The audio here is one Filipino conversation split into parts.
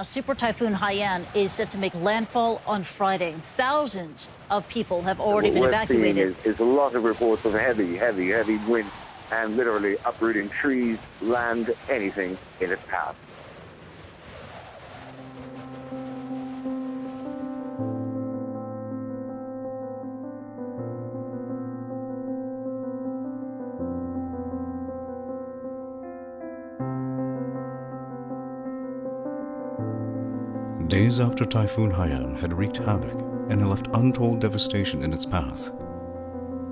Super Typhoon Haiyan is set to make landfall on Friday. Thousands of people have already been evacuated. What we're seeing is a lot of reports of heavy wind and literally uprooting trees, land, anything in its path. Days after Typhoon Haiyan had wreaked havoc and left untold devastation in its path,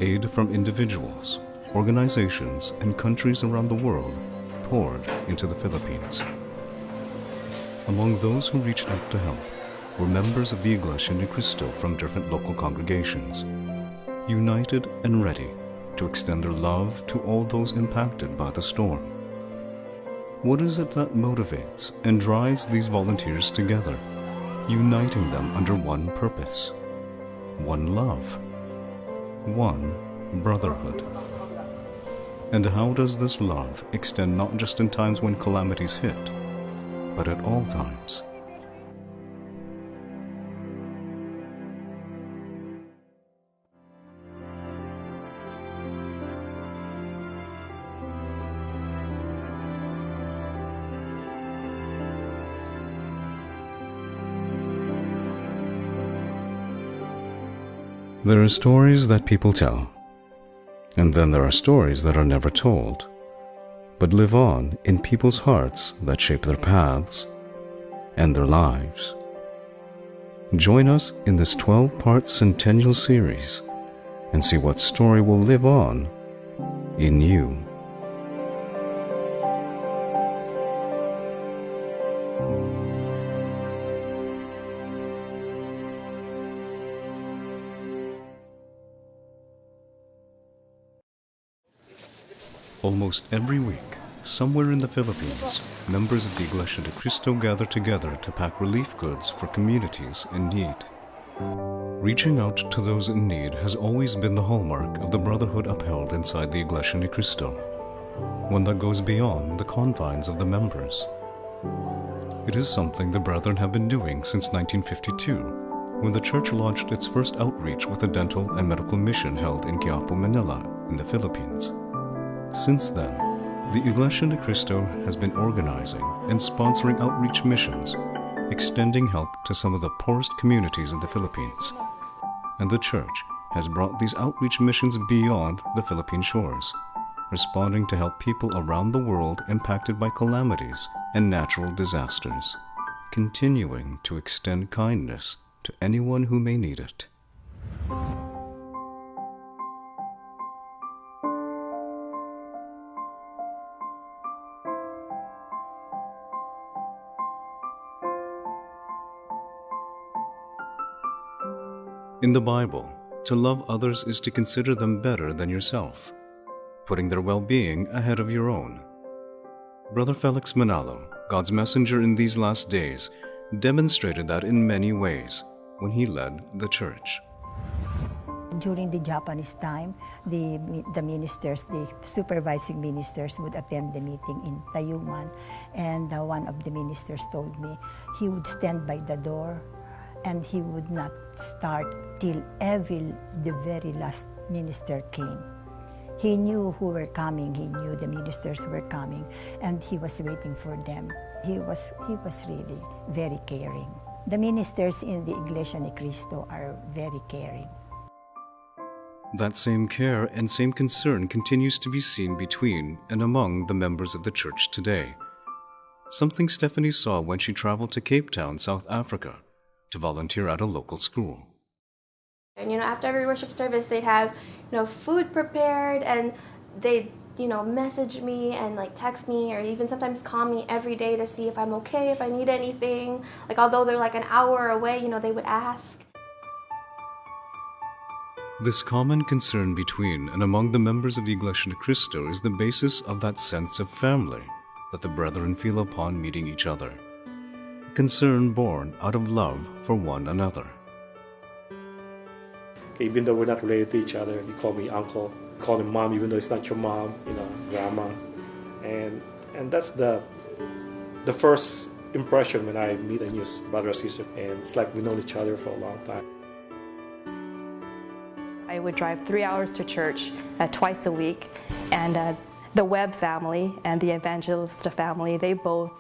aid from individuals, organizations, and countries around the world poured into the Philippines. Among those who reached out to help were members of the Iglesia Ni Cristo from different local congregations, united and ready to extend their love to all those impacted by the storm. What is it that motivates and drives these volunteers together, uniting them under one purpose, one love, one brotherhood? And how does this love extend not just in times when calamities hit, but at all times? There are stories that people tell, and then there are stories that are never told, but live on in people's hearts that shape their paths and their lives. Join us in this 12-part Centennial series and see what story will live on in you. Almost every week, somewhere in the Philippines, members of the Iglesia de Cristo gather together to pack relief goods for communities in need. Reaching out to those in need has always been the hallmark of the brotherhood upheld inside the Iglesia de Cristo, one that goes beyond the confines of the members. It is something the brethren have been doing since 1952, when the church launched its first outreach with a dental and medical mission held in Quiapo, Manila, in the Philippines. Since then, the Iglesia de Cristo has been organizing and sponsoring outreach missions, extending help to some of the poorest communities in the Philippines. And the church has brought these outreach missions beyond the Philippine shores, responding to help people around the world impacted by calamities and natural disasters, continuing to extend kindness to anyone who may need it. In the Bible, to love others is to consider them better than yourself, putting their well-being ahead of your own. Brother Felix Manalo, God's messenger in these last days, demonstrated that in many ways when he led the church. During the Japanese time, the ministers, the supervising ministers would attend the meeting in Tayuman, and one of the ministers told me he would stand by the door and he would not start till the very last minister came. He knew who were coming, he knew the ministers were coming, and he was waiting for them. He was really very caring. The ministers in the Iglesia Ni Cristo are very caring. That same care and same concern continues to be seen between and among the members of the church today. Something Stephanie saw when she traveled to Cape Town, South Africa, to volunteer at a local school. And after every worship service, they'd have food prepared, and they'd message me and text me, or even sometimes call me every day to see if I'm okay, if I need anything. Although they're an hour away, they would ask. This common concern between and among the members of the Iglesia de Cristo is the basis of that sense of family that the brethren feel upon meeting each other. A concern born out of love for one another. Even though we're not related to each other, you call me uncle, call him mom, even though it's not your mom, grandma, and that's the first impression when I meet a new brother or sister, and it's like we've known each other for a long time. I would drive 3 hours to church twice a week, and the Webb family and the Evangelista family, they both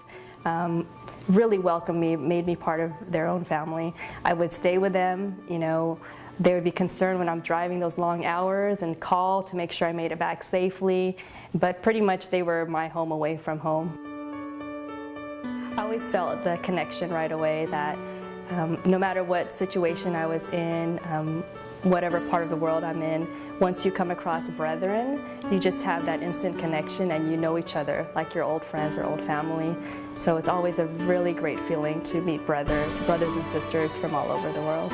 really welcomed me, made me part of their own family. I would stay with them, you know, they would be concerned when I'm driving those long hours and call to make sure I made it back safely, but pretty much they were my home away from home. I always felt the connection right away that no matter what situation I was in, whatever part of the world I'm in, once you come across brethren, you just have that instant connection and you know each other like your old friends or old family. So it's always a really great feeling to meet brothers and sisters from all over the world.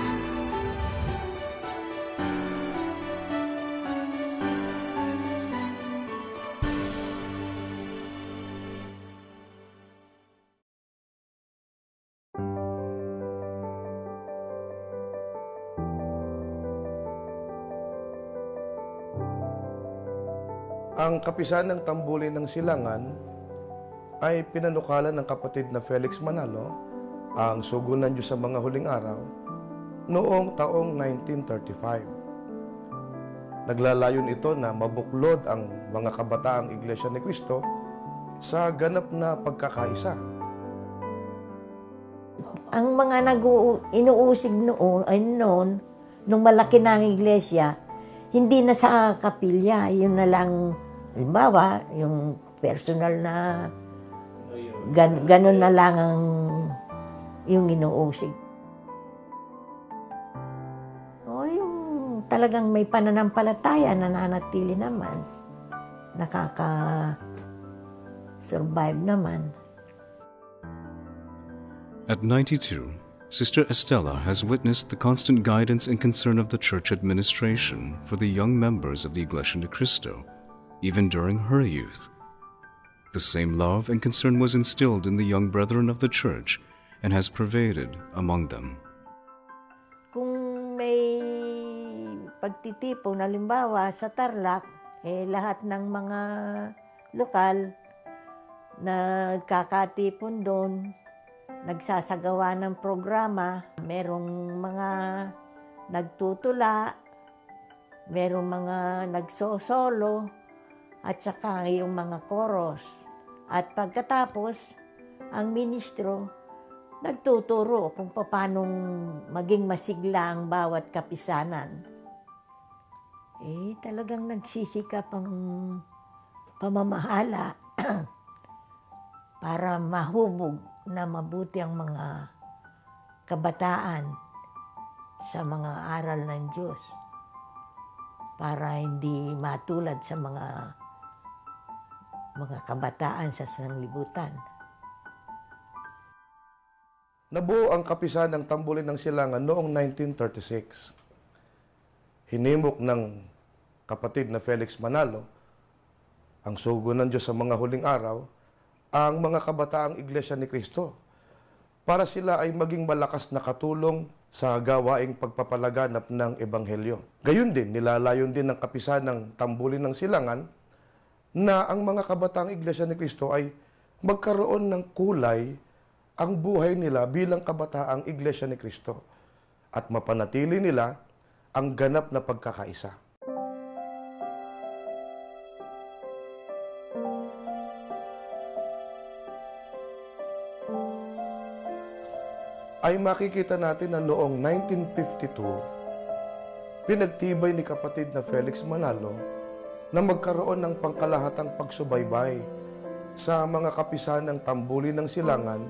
Ang kapisahan ng Tambulin ng Silangan ay pinanukalan ng kapatid na Felix Manalo, ang sugunan Diyos sa mga huling araw, noong taong 1935. Naglalayon ito na mabuklod ang mga kabataang Iglesia ni Cristo sa ganap na pagkakaisa. Ang mga inuusig noon, nung malaki na ang iglesia, hindi na sa kapilya, yun na lang, halimbawa, yung personal na, ganun na lang ang yung inuusig. O yung talagang may pananampalataya, nananatili naman, nakaka-survive naman. At 92, Sister Estela has witnessed the constant guidance and concern of the church administration for the young members of the Iglesia ni Cristo, even during her youth. The same love and concern was instilled in the young brethren of the church and has pervaded among them. Kung may pagtitipon, halimbawa sa Tarlac, lahat ng mga lokal nagkakatipon doon, nagsasagawa ng programa, merong mga nagtutula, merong mga nagsosolo, at saka yung mga chorus. At pagkatapos, ang ministro nagtuturo kung paano maging masigla ang bawat kapisanan. Talagang nagsisikap ang pamamahala para mahubog na mabuti ang mga kabataan sa mga aral ng Diyos para hindi matulad sa mga kabataan sa sanlibutan. Nabuo ang kapisahan ng Tambulin ng Silangan noong 1936. Hinimok ng kapatid na Felix Manalo, ang sugunan Diyos sa mga huling araw, ang mga kabataang Iglesia ni Cristo para sila ay maging malakas na katulong sa gawaing pagpapalaganap ng Ebanghelyo. Gayun din, nilalayon din ng kapisahan ng Tambulin ng Silangan na ang mga kabataang Iglesia ni Cristo ay magkaroon ng kulay ang buhay nila bilang kabataang Iglesia ni Cristo at mapanatili nila ang ganap na pagkakaisa. Ay makikita natin na noong 1952, pinagtibay ni kapatid na Felix Manalo na magkaroon ng pangkalahatang pagsubaybay sa mga kapisahan ng Tambulin ng Silangan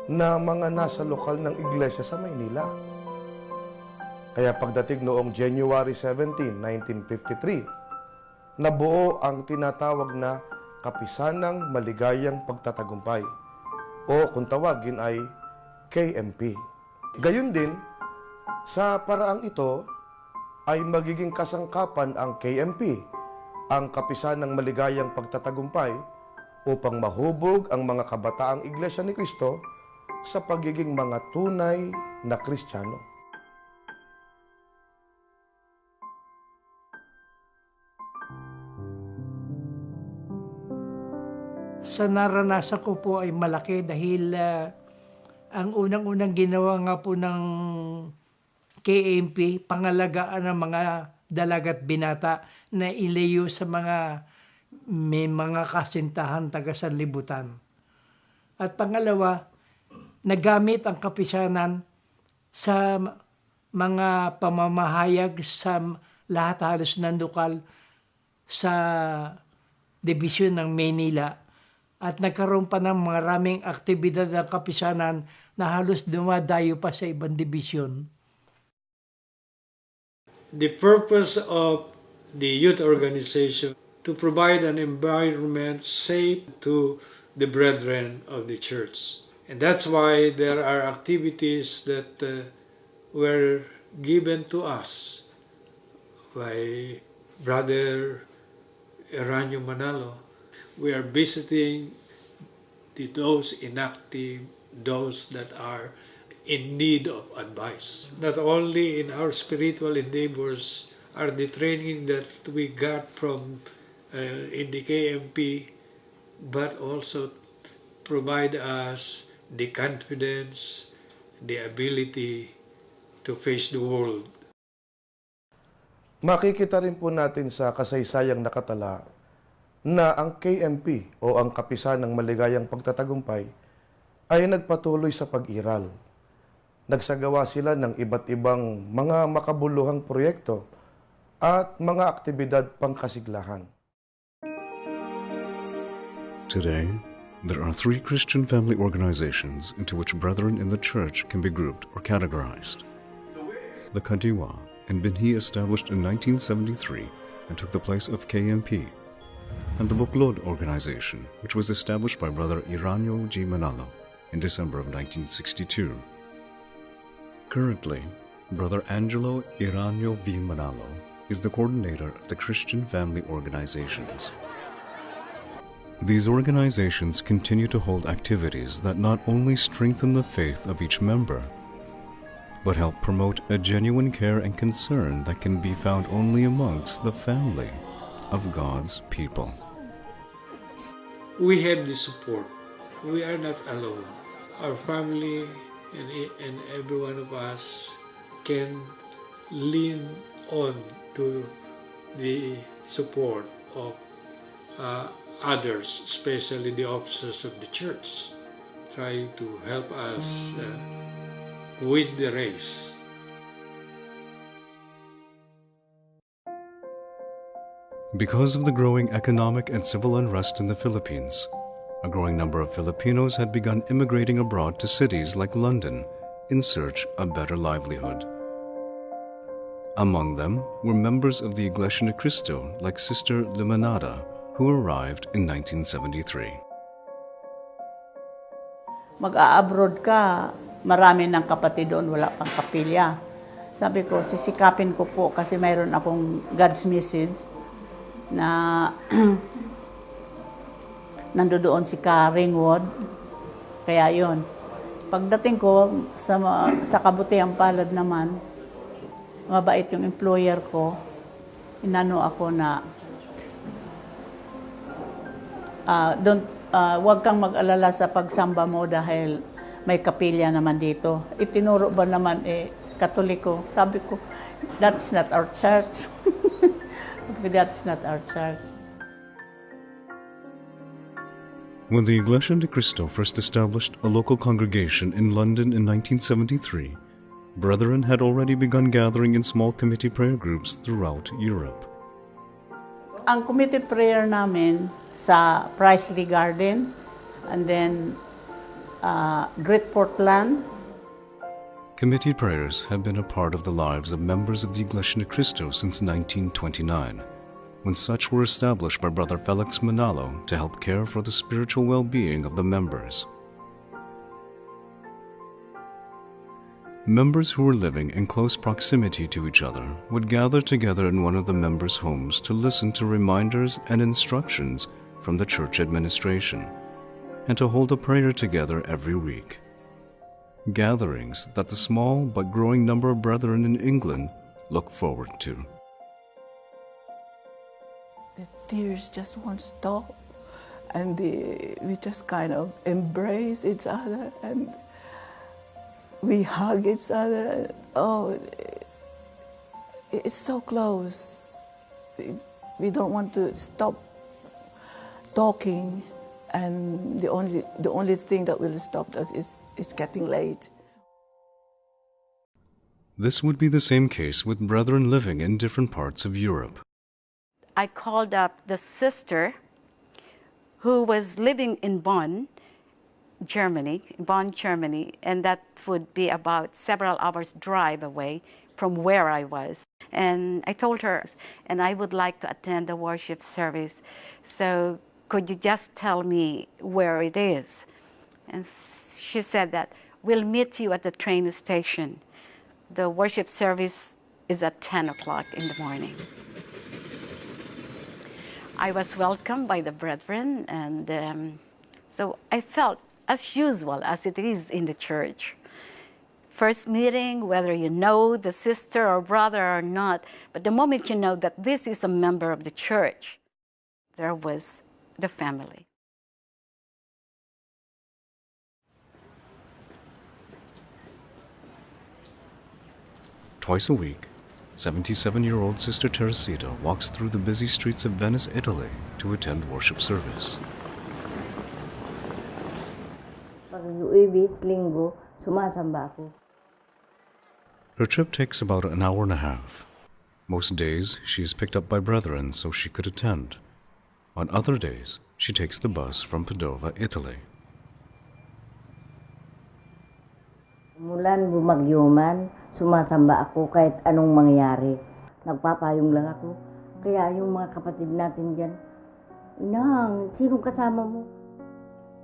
na mga nasa lokal ng iglesia sa Maynila. Kaya pagdating noong January 17, 1953, nabuo ang tinatawag na Kapisanang Maligayang Pagtatagumpay o kung tawagin ay KMP. Gayun din, sa paraang ito ay magiging kasangkapan ang KMP, ang Kapisahan ng Maligayang Pagtatagumpay, upang mahubog ang mga kabataang Iglesia ni Cristo sa pagiging mga tunay na Kristiyano. Sa naranasan ko po ay malaki dahil Ang unang-unang ginawa nga po ng KMP, pangalagaan ng mga dalagat binata na ilayo sa may mga kasintahan taga sanlibutan. At pangalawa, nagamit ang kapisanan sa mga pamamahayag sa lahat halos ng lokal sa dibisyon ng Maynila. At nagkaroon pa ng maraming aktibidad ng kapisanan na halos dumadayo pa sa ibang dibisyon. The purpose of the youth organization to provide an environment safe to the brethren of the church. And that's why there are activities that were given to us by Brother Eranio Manalo. We are visiting those inactive, those that are in need of advice. Not only in our spiritual endeavors are the training that we got from in the KMP, but also provide us the confidence, the ability to face the world. Makikita rin po natin sa kasaysayang nakatala na ang KMP o ang Kapisan ng Maligayang Pagtatagumpay ay nagpatuloy sa pag-iral. Nagsagawa sila ng iba't ibang mga makabuluhang proyekto at mga aktibidad pangkasiglahan. Today, there are 3 Christian family organizations into which brethren in the church can be grouped or categorized. The Kadiwa and Binhi established in 1973 and took the place of KMP, and the Buklod organization, which was established by Brother Eranio G. Manalo in December of 1962. Currently, Brother Angelo Eranio V. Manalo is the coordinator of the Christian family organizations. These organizations continue to hold activities that not only strengthen the faith of each member, but help promote a genuine care and concern that can be found only amongst the family of God's people. We have the support. We are not alone. Our family and every one of us can lean on to the support of others, especially the officers of the church, trying to help us win the race. Because of the growing economic and civil unrest in the Philippines, a growing number of Filipinos had begun immigrating abroad to cities like London in search of better livelihood. Among them were members of the Iglesia ni Cristo like Sister Limonada, who arrived in 1973. Mag-a-abroad ka, marami ng kapatid doon, wala pang kapilya. Sabi ko, sisikapin ko po kasi mayroon akong God's message na nandoon si Ringwood. Kaya yon. Pagdating ko sa kabutihang palad naman, mabait yung employer ko. Inano ako na huwag kang mag-alala sa pagsamba mo dahil may kapilya naman dito. Itinuro ba naman Katoliko? Sabi ko, that's not our church. That's not our church. When the Iglesia ni Cristo first established a local congregation in London in 1973, brethren had already begun gathering in small committee prayer groups throughout Europe. Ang committee prayer namin sa Priceley Garden, and then Great Portland. Committee prayers have been a part of the lives of members of the Iglesia ni Cristo since 1929, when such were established by Brother Felix Manalo to help care for the spiritual well-being of the members. Members who were living in close proximity to each other would gather together in one of the members' homes to listen to reminders and instructions from the church administration, and to hold a prayer together every week. Gatherings that the small but growing number of brethren in England look forward to. The tears just won't stop, and we just kind of embrace each other, and We hug each other. Oh, it's so close. We don't want to stop talking, and the only thing that will stop us is getting late. This would be the same case with brethren living in different parts of Europe. I called up the sister who was living in Bonn, Germany, and that would be about several hours drive away from where I was. And I told her, and I would like to attend the worship service, so could you just tell me where it is? And she said that, we'll meet you at the train station. The worship service is at 10 o'clock in the morning. I was welcomed by the brethren, and so I felt as usual as it is in the church. First meeting, whether you know the sister or brother or not, but the moment you know that this is a member of the church, there was the family. Twice a week, 77-year-old Sister Teresita walks through the busy streets of Venice, Italy to attend worship service. Her trip takes about an hour and a half. Most days, she is picked up by brethren so she could attend. On other days, she takes the bus from Padova, Italy. Mulan bumagyo man, sumasamba ako kahit anong mangyari. Nagpapayong lang ako. Kaya yung mga kapatid natin dyan, Inang, sinong kasama mo?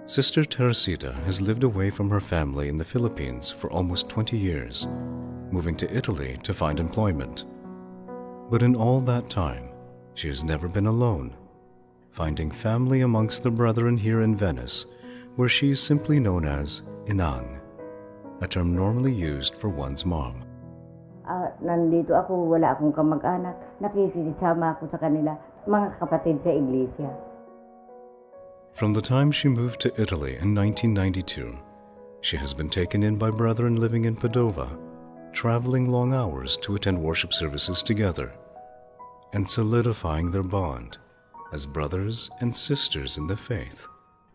Sister Teresita has lived away from her family in the Philippines for almost 20 years, moving to Italy to find employment. But in all that time, she has never been alone, finding family amongst the brethren here in Venice, where she is simply known as Inang, a term normally used for one's mom. Nandito ako, wala akong kamag-anak, nakikisama ako sa kanila, mga kapatid sa iglesia. From the time she moved to Italy in 1992, she has been taken in by brethren living in Padova, traveling long hours to attend worship services together, and solidifying their bond as brothers and sisters in the faith.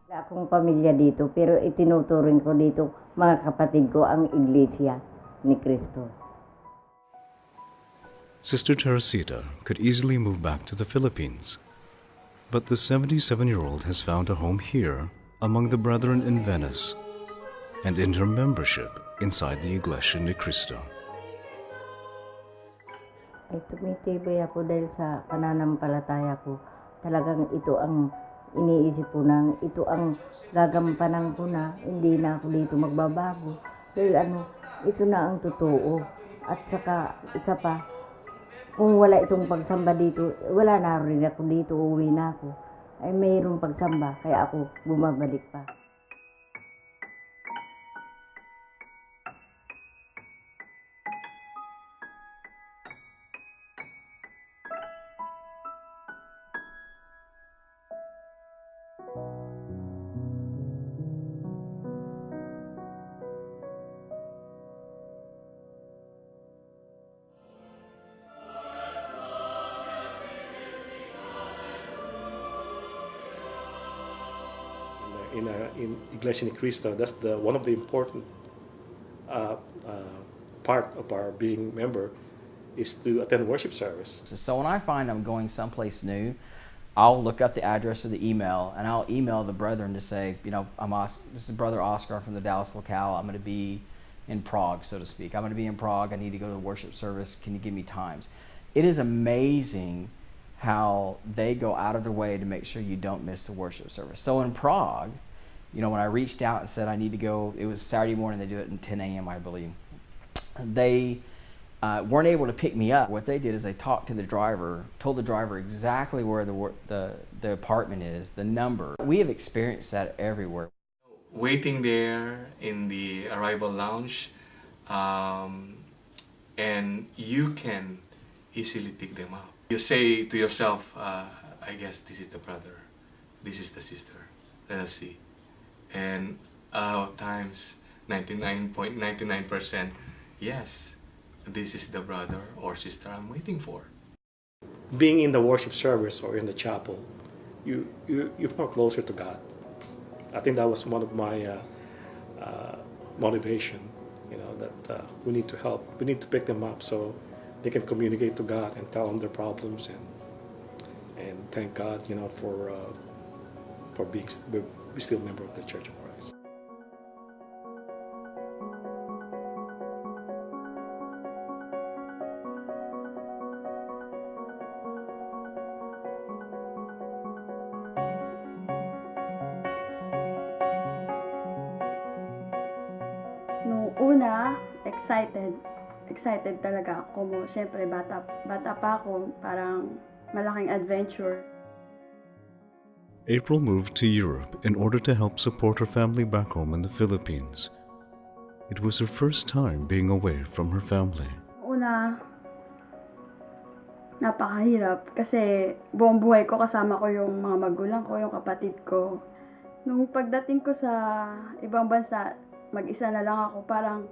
Wala akong pamilya dito, pero itinuturing ko dito, mga kapatid ko, ang iglesia ni Cristo. Sister Teresita could easily move back to the Philippines, but the 77-year-old has found a home here among the brethren in Venice and in her membership inside the Iglesia ni Cristo. Ay tumitibay ako dahil sa pananampalataya ko. Talagang ito ang iniisip ko nang ito ang gagampanan ko na hindi na ako dito magbabago. Dahil ito na ang totoo. At saka isa pa, kung wala itong pagsamba dito, wala na rin ako dito, uwi na ako. Ay mayroong pagsamba, kaya ako bumabalik pa. In Iglesia ni Cristo, that's one of the important part of our being member is to attend worship service. So when I find I'm going someplace new, I'll look up the address of the email and I'll email the brethren to say, you know, this is Brother Oscar from the Dallas locale. I'm going to be in Prague, so to speak. I'm going to be in Prague. I need to go to the worship service. Can you give me times? It is amazing how they go out of their way to make sure you don't miss the worship service. So in Prague, you know, when I reached out and said I need to go, it was Saturday morning, they do it at 10 a.m. I believe. They weren't able to pick me up. What they did is they talked to the driver, told the driver exactly where the apartment is, the number. We have experienced that everywhere. Waiting there in the arrival lounge, and you can easily pick them up. You say to yourself, I guess this is the brother, this is the sister, let us see. And a lot of times 99.99%, yes, this is the brother or sister I'm waiting for. Being in the worship service or in the chapel, you're more closer to God. I think that was one of my motivation, that we need to help. We need to pick them up so they can communicate to God and tell them their problems and thank God, for being still a member of the Church of Christ. Nung una, excited talaga ako. Siyempre, bata pa ako, parang malaking adventure. April moved to Europe in order to help support her family back home in the Philippines. It was her first time being away from her family. Una, napakahirap kasi buong buhay ko kasama ko yung mga magulang ko, yung kapatid ko. Nung pagdating ko sa ibang bansa, mag-isa na lang ako, parang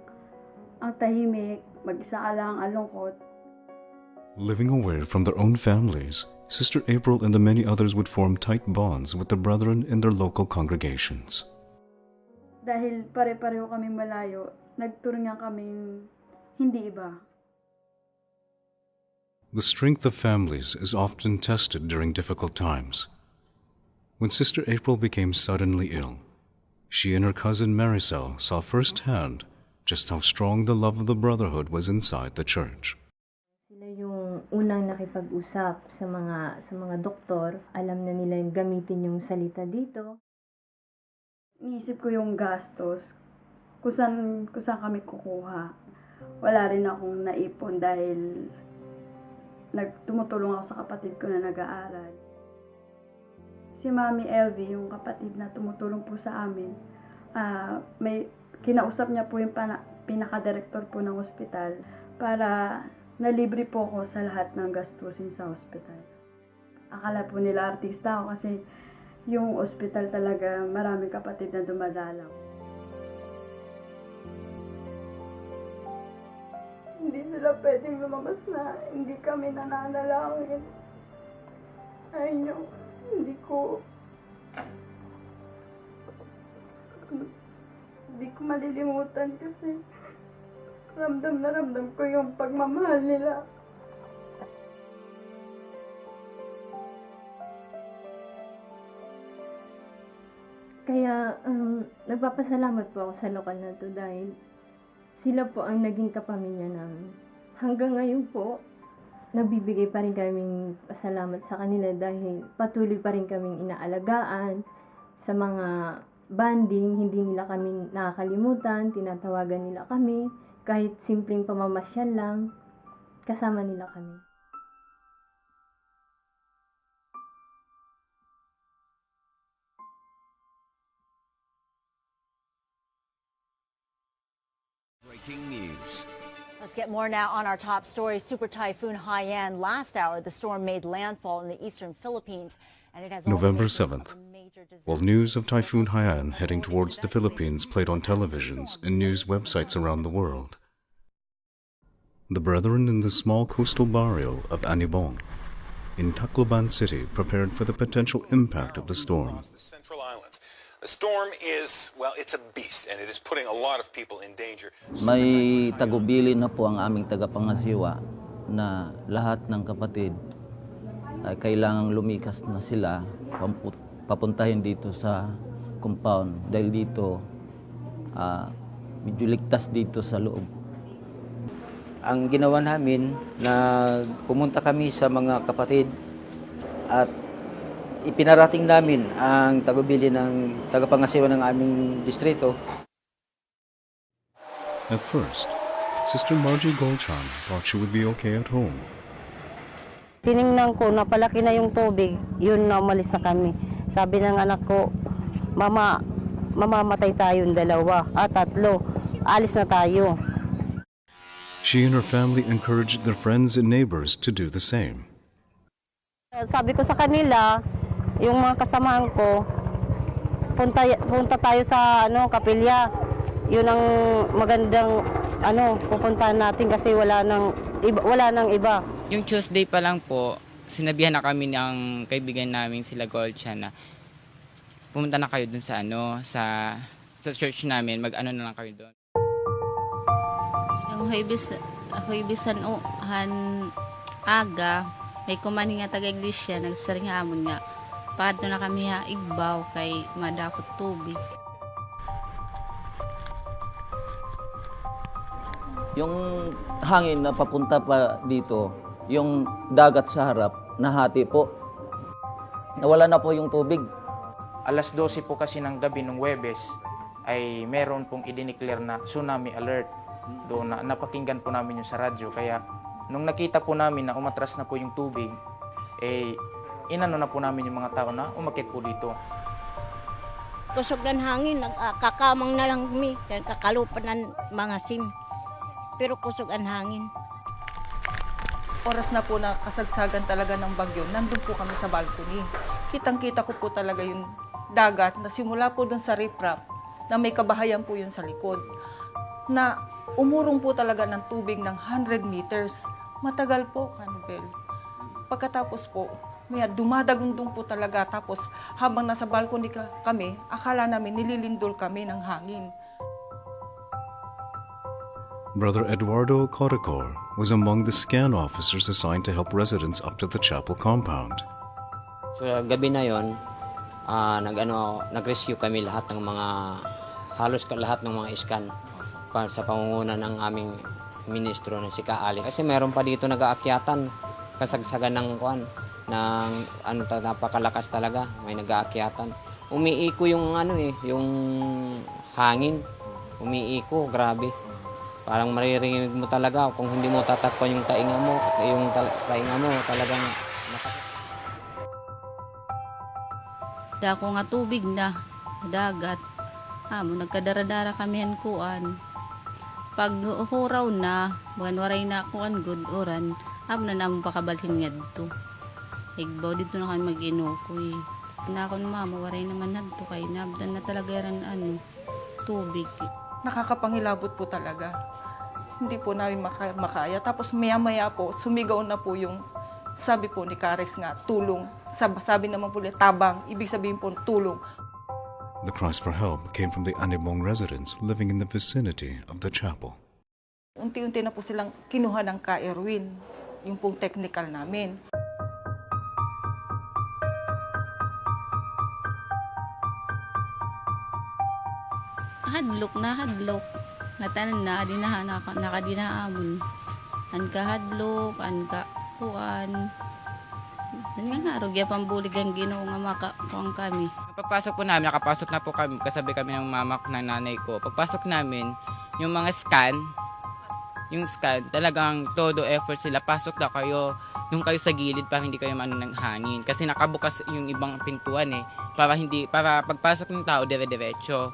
ang tahimik, mag-isa ka lang, alungkot. Living away from their own families, Sister April and the many others would form tight bonds with the brethren in their local congregations. Dahil pare-pareho kaming malayo, nagturingan kaming hindi iba. The strength of families is often tested during difficult times. When Sister April became suddenly ill, she and her cousin Maricel saw firsthand just how strong the love of the Brotherhood was inside the church. Sila yung unang nakipag-usap sa mga doktor. Alam na nila yung gamitin yung salita dito. Iniisip ko yung gastos, kung saan kami kukuha. Wala rin akong naipon dahil tumutulong ako sa kapatid ko na nag-aaral. Si Mami Elvie, yung kapatid na tumutulong po sa amin, may kinausap niya po yung pinaka-director po ng ospital para nalibre po ako sa lahat ng gastusin sa ospital. Akala po nila artista ako kasi yung ospital talaga maraming kapatid na dumadalaw. Hindi sila pwedeng lumabas na hindi kami nananalangin. Ayun yung hindi ko malilimutan kasi ramdam na ramdam ko yung pagmamahal nila. Kaya nagpapasalamat po ako sa lokal na to dahil sila po ang naging kapamilya namin. Hanggang ngayon po, nagbibigay pa rin kaming pasalamat sa kanila dahil patuloy pa rin kaming inaalagaan sa mga banding, hindi nila kami nakakalimutan, tinatawagan nila kami, kahit simpleng pamamasyal lang, kasama nila kami. Breaking news. Let's get more now on our top story. Super Typhoon Haiyan. Last hour, the storm made landfall in the eastern Philippines. And it has November 7th. While news of Typhoon Haiyan heading towards the Philippines played on televisions and news websites around the world, the brethren in the small coastal barrio of Anibong in Tacloban City prepared for the potential impact of the storm. The storm is, well, it's a beast, and it is putting a lot of people in danger. May tagubilin na po ang aming tagapangasiwa na lahat ng kapatid ay kailangang lumikas na sila papuntahin dito sa compound dahil dito medyo ligtas dito sa loob. Ang ginawa namin na pumunta kami sa mga kapatid at ipinarating namin ang tagubili ng tagapangasiwa ng aming distrito. At first, Sister Margie Golchan thought she would be okay at home. Tiningnan ko, napalaki na yung tubig, yun na umalis na kami. Sabi ng anak ko, Mama, mamamatay tayong dalawa, tatlo, alis na tayo. She and her family encouraged their friends and neighbors to do the same. Sabi ko sa kanila, yung mga kasamahan ko, punta tayo sa kapilya Yun ang magandang pupuntahan natin kasi wala nang iba. Yung Tuesday pa lang po, sinabihan na kami ng kaibigan namin sila Golcha na pumunta na kayo dun sa sa church namin, mag-ano na lang kayo doon. Yung huibisan aga, may kumani nga taga-iglesia, nagsaring hamon nga. Paano na kami igbaw kay madakot tubig. Yung hangin na papunta pa dito, yung dagat sa harap, nahati po. Nawala na po yung tubig. Alas 12 po kasi ng gabi ng Huwebes ay meron pong idineclare na tsunami alert. Doon na napakinggan po namin yung sa radyo. Kaya nung nakita po namin na umatras na po yung tubig, inano na po namin yung mga tao na umakit po dito. Kusog ng hangin, kakamang na lang kami, kakalupan ng mga sim. Pero kusog ang hangin. Oras na po na kasagsagan talaga ng bagyo, nandun po kami sa balcony. Kitang-kita ko po talaga yung dagat na simula po dun sa riprap na may kabahayan po yun sa likod. Na umurong po talaga ng tubig ng 100 meters. Matagal po, Kanubel. Pagkatapos po, may dumadagundong po talaga. Tapos habang nasa balcony kami, akala namin nililindol kami ng hangin. Brother Eduardo Coricor was among the scan officers assigned to help residents up to the chapel compound. So gabi na yon, nag-rescue kami lahat ng halos lahat ng mga scan sa pangunguna ng aming ministro na si Ka Alex. Kasi meron pa dito nag-aakyatan, kasagsagan ng napakalakas talaga, may nag-aakyatan. Umiiko yung yung hangin, umiiko, grabe. Parang maririnig mo talaga kung hindi mo tatakpan yung tainga mo talagang masakit. Dako nga tubig na, dagat. Nagkadara-dara kami kuan. Pag huraw na, waray na kuan good oran, na namang pakabalhin nga dito. Igbaw dito na kami mag-inukoy. Na ako mama, waray naman nadto kay nabdan na talaga ran tubig. Nakakapangilabot po talaga. Hindi po namin makaya. Tapos maya-maya po, sumigaw na po yung sabi po ni Kares nga, tulong. Sabi naman po niya, tabang. Ibig sabihin po, tulong. The cries for help came from the Anibong residents living in the vicinity of the chapel. Unti-unti na po silang kinuha ng ka-Erwin, yung pong technical namin. Hadlok. Ngatanan na, nakadinaamon. Anka hadlok, anka kuan. Nga rogya pambulig ang Ginoo nga makakuang kami. Pagpasok po namin, nakapasok na po kami, kasabi kami ng mama ng nanay ko. Pagpasok namin, yung mga yung scan, talagang todo effort sila. Pasok na kayo, nung kayo sa gilid para hindi kayo ng hangin. Kasi nakabukas yung ibang pintuan para pagpasok ng tao, dire-diretso.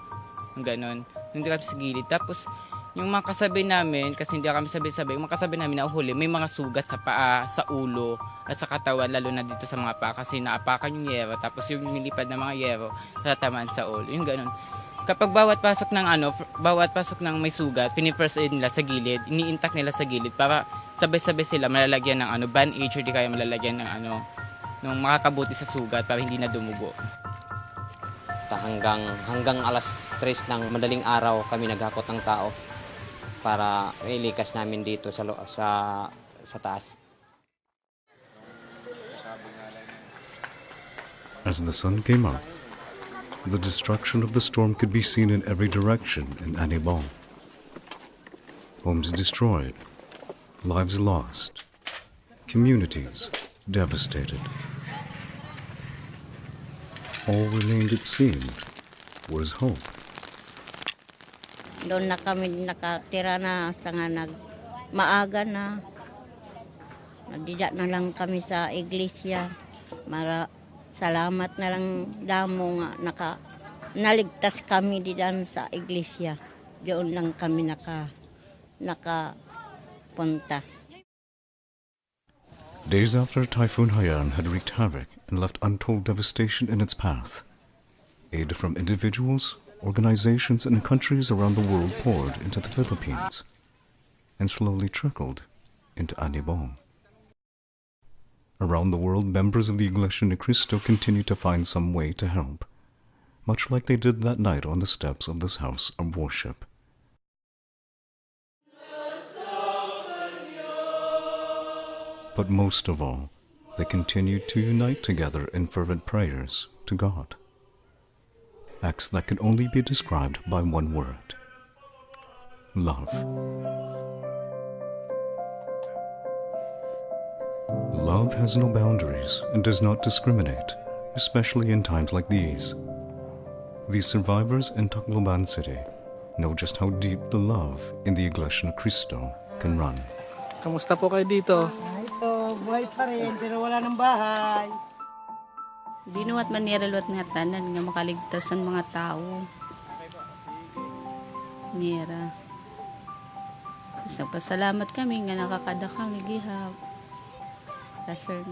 Ganon. Hindi kami sa gilid. Tapos, yung mga kasabi namin, kasi hindi kami sabay-sabay, yung mga kasabi namin na uhuli, may mga sugat sa paa, sa ulo, at sa katawan, lalo na dito sa mga paa, kasi naapakan yung yero, tapos yung nilipad ng mga yero, tatamaan sa ulo. Yung ganon. Kapag bawat pasok ng may sugat, fini-first aid nila sa gilid, ini-intact nila sa gilid, para sabay-sabay sila malalagyan ng bandage, or di kaya malalagyan ng nung makakabuti sa sugat, para hindi na dumugo. Hanggang alas 3 ng madaling araw kami naghakot ng tao para ilikas namin dito sa taas. As the sun came up, the destruction of the storm could be seen in every direction in Anibong. Homes destroyed, lives lost, communities devastated. All remained, it seemed, was hope. Doon na kami nakatira na sa maaga na. Nadida na lang kami sa iglesia. Salamat na lang damo nga naligtas kami diyan sa iglesia. Doon lang kami nakapunta. Days after Typhoon Haiyan had wreaked havoc and left untold devastation in its path, aid from individuals organizations in countries around the world poured into the Philippines and slowly trickled into Anibong. Around the world, members of the Iglesia ni Cristo continue to find some way to help, much like they did that night on the steps of this house of worship. But most of all, they continued to unite together in fervent prayers to God. Acts that could only be described by one word: love. Love has no boundaries and does not discriminate, especially in times like these. These survivors in Tacloban City know just how deep the love in the Iglesia ni Cristo can run. Kamusta po kayo dito? Ito, buhay pa rin, pero wala ng bahay. Binuwat maniralwat nga tanan nga makaligtas ang mga tao. Nira. So, pasalamat kami nga nakakada kami gihap. Sir.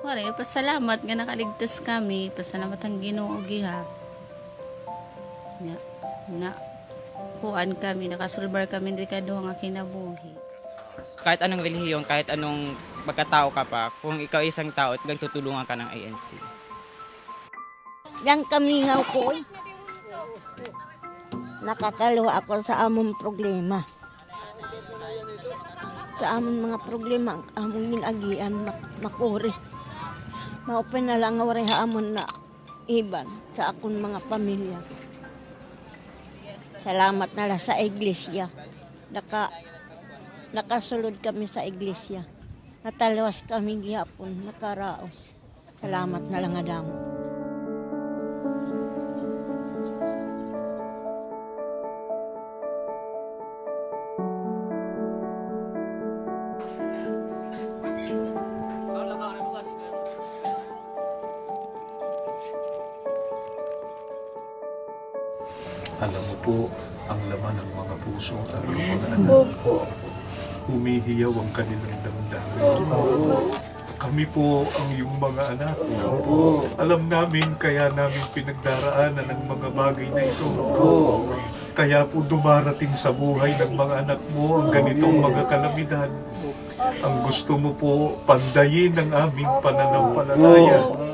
Wala, pasalamat nga nakaligtas kami. Pasalamat ang Ginoo gihap. Na kuan kami, nakasulbar kami di kaduha nga kinabuhi. Kahit anong relihiyon, kahit anong pagkatao ka pa, kung ikaw isang tao, tutulungan ka ng ANC. Yang kami nga ko, nakakaluha ako sa among problema. Sa among mga problema, among ginagian, makuri. Maupan na lang nga waray haamon na iban sa akong mga pamilya. Salamat na lang sa iglesia. Nakasulod kami sa iglesia. Natalawas kami gihapon, nakaraos. Salamat na lang adamo. Alam mo po, ang laman ng mga puso at ang mga anak. Humihiyaw ang kanilang damdamin. Kami po ang iyong mga anak. Alam namin kaya namin pinagdaraanan ang mga bagay na ito. Kaya po dumarating sa buhay ng mga anak mo ang ganitong mga kalamidad. Ang gusto mo po, pandayin ang aming pananampalataya.